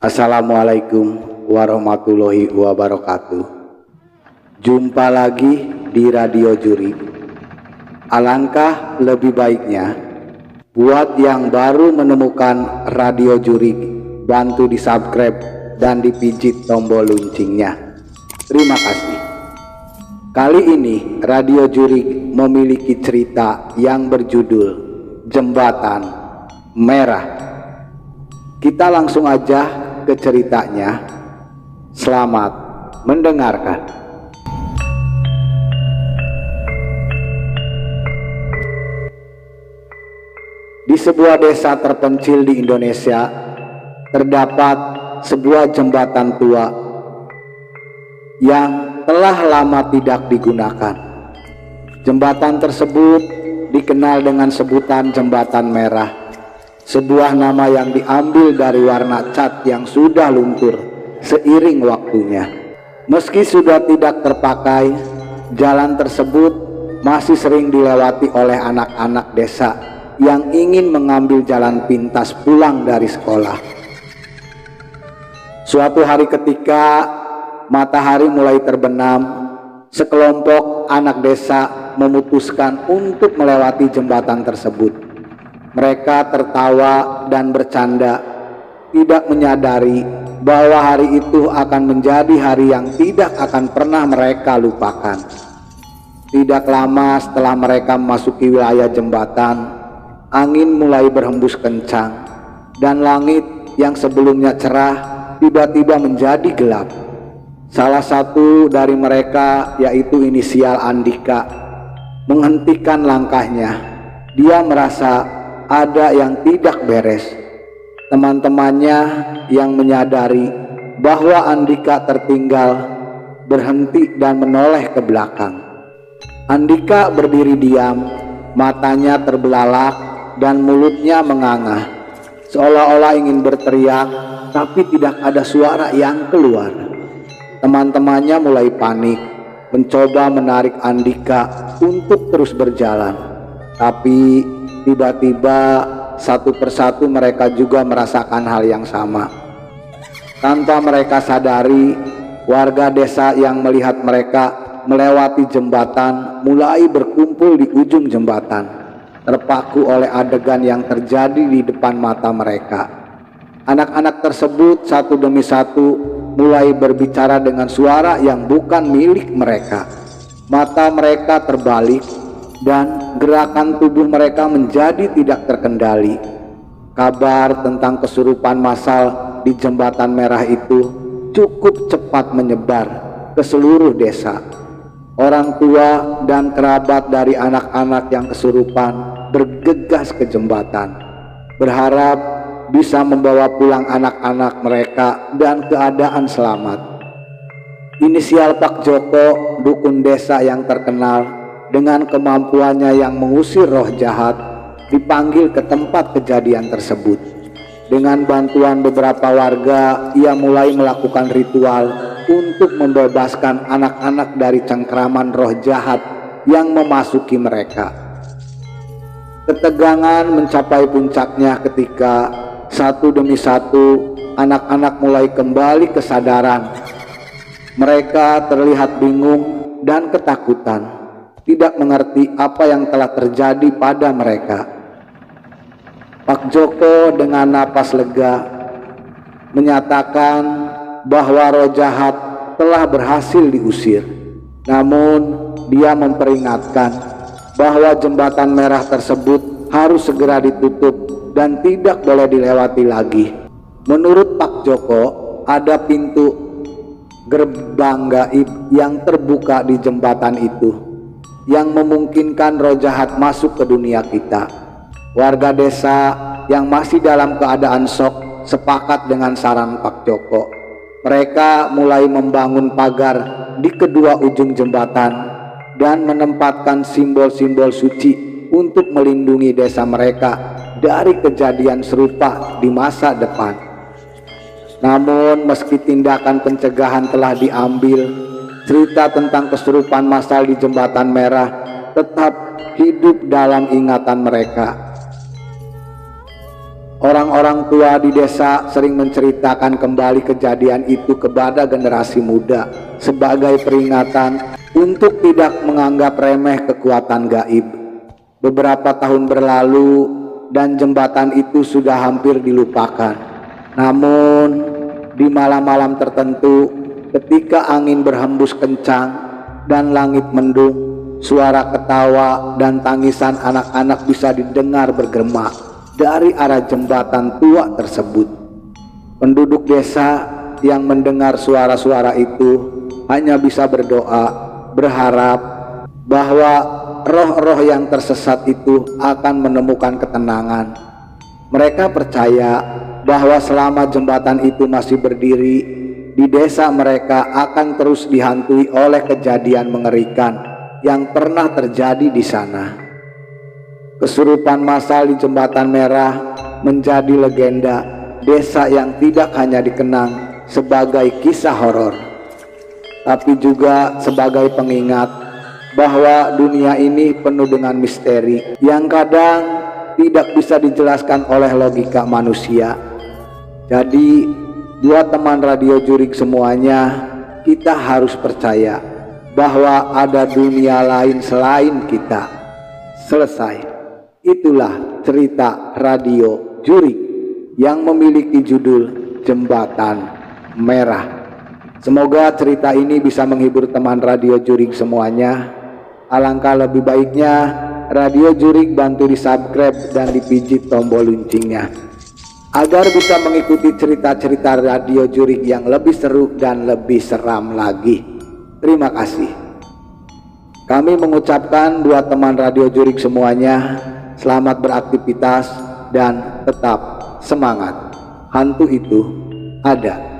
Assalamualaikum warahmatullahi wabarakatuh. Jumpa lagi di Radio Jurik. Alangkah lebih baiknya buat yang baru menemukan Radio Jurik, bantu di subscribe dan dipijit tombol loncengnya. Terima kasih. Kali ini Radio Jurik memiliki cerita yang berjudul Jembatan Merah. Kita langsung aja ke ceritanya. Selamat mendengarkan. Di sebuah desa terpencil di Indonesia terdapat sebuah jembatan tua yang telah lama tidak digunakan. Jembatan tersebut dikenal dengan sebutan Jembatan Merah, sebuah nama yang diambil dari warna cat yang sudah luntur seiring waktunya. Meski sudah tidak terpakai, jalan tersebut masih sering dilewati oleh anak-anak desa yang ingin mengambil jalan pintas pulang dari sekolah. Suatu hari ketika matahari mulai terbenam, sekelompok anak desa memutuskan untuk melewati jembatan tersebut. Mereka tertawa dan bercanda, tidak menyadari bahwa hari itu akan menjadi hari yang tidak akan pernah mereka lupakan. Tidak lama setelah mereka memasuki wilayah jembatan, angin mulai berhembus kencang dan langit yang sebelumnya cerah tiba-tiba menjadi gelap. Salah satu dari mereka, yaitu inisial Andika, menghentikan langkahnya. Dia merasa ada yang tidak beres. Teman-temannya yang menyadari bahwa Andika tertinggal berhenti dan menoleh ke belakang. Andika berdiri diam, matanya terbelalak dan mulutnya menganga, seolah-olah ingin berteriak tapi tidak ada suara yang keluar. Teman-temannya mulai panik, mencoba menarik Andika untuk terus berjalan, tapi tiba-tiba satu persatu mereka juga merasakan hal yang sama. Tanpa mereka sadari, warga desa yang melihat mereka melewati jembatan mulai berkumpul di ujung jembatan, terpaku oleh adegan yang terjadi di depan mata mereka. Anak-anak tersebut satu demi satu mulai berbicara dengan suara yang bukan milik mereka. Mata mereka terbalik dan gerakan tubuh mereka menjadi tidak terkendali. Kabar tentang kesurupan massal di Jembatan Merah itu cukup cepat menyebar ke seluruh desa. Orang tua dan kerabat dari anak-anak yang kesurupan bergegas ke jembatan, berharap bisa membawa pulang anak-anak mereka dan keadaan selamat. Inisial Pak Joko, dukun desa yang terkenal dengan kemampuannya yang mengusir roh jahat, dipanggil ke tempat kejadian tersebut. Dengan bantuan beberapa warga, ia mulai melakukan ritual untuk membebaskan anak-anak dari cengkraman roh jahat yang memasuki mereka. Ketegangan mencapai puncaknya ketika satu demi satu anak-anak mulai kembali kesadaran. Mereka terlihat bingung dan ketakutan, tidak mengerti apa yang telah terjadi pada mereka. Pak Joko dengan napas lega menyatakan bahwa roh jahat telah berhasil diusir. Namun dia memperingatkan bahwa Jembatan Merah tersebut harus segera ditutup dan tidak boleh dilewati lagi. Menurut Pak Joko, ada pintu gerbang gaib yang terbuka di jembatan itu yang memungkinkan roh jahat masuk ke dunia kita. Warga desa yang masih dalam keadaan shock sepakat dengan saran Pak Joko. Mereka mulai membangun pagar di kedua ujung jembatan dan menempatkan simbol-simbol suci untuk melindungi desa mereka dari kejadian serupa di masa depan. Namun meski tindakan pencegahan telah diambil, cerita tentang kesurupan massal di Jembatan Merah tetap hidup dalam ingatan mereka. Orang-orang tua di desa sering menceritakan kembali kejadian itu kepada generasi muda sebagai peringatan untuk tidak menganggap remeh kekuatan gaib. Beberapa tahun berlalu dan jembatan itu sudah hampir dilupakan. Namun di malam-malam tertentu, ketika angin berhembus kencang dan langit mendung, suara ketawa dan tangisan anak-anak bisa didengar bergema dari arah jembatan tua tersebut. Penduduk desa yang mendengar suara-suara itu hanya bisa berdoa, berharap bahwa roh-roh yang tersesat itu akan menemukan ketenangan. Mereka percaya bahwa selama jembatan itu masih berdiri, di desa mereka akan terus dihantui oleh kejadian mengerikan yang pernah terjadi di sana. Kesurupan massal di Jembatan Merah menjadi legenda desa yang tidak hanya dikenang sebagai kisah horor, tapi juga sebagai pengingat bahwa dunia ini penuh dengan misteri yang kadang tidak bisa dijelaskan oleh logika manusia. Jadi, buat teman radio Jurik semuanya, kita harus percaya bahwa ada dunia lain selain kita. Selesai. Itulah cerita radio Jurik yang memiliki judul Jembatan Merah. Semoga cerita ini bisa menghibur teman radio Jurik semuanya. Alangkah lebih baiknya radio Jurik bantu di subscribe dan dipijit tombol loncengnya agar bisa mengikuti cerita-cerita radio Jurik yang lebih seru dan lebih seram lagi. Terima kasih. Kami mengucapkan buat teman radio Jurik semuanya, selamat beraktivitas dan tetap semangat. Hantu itu ada.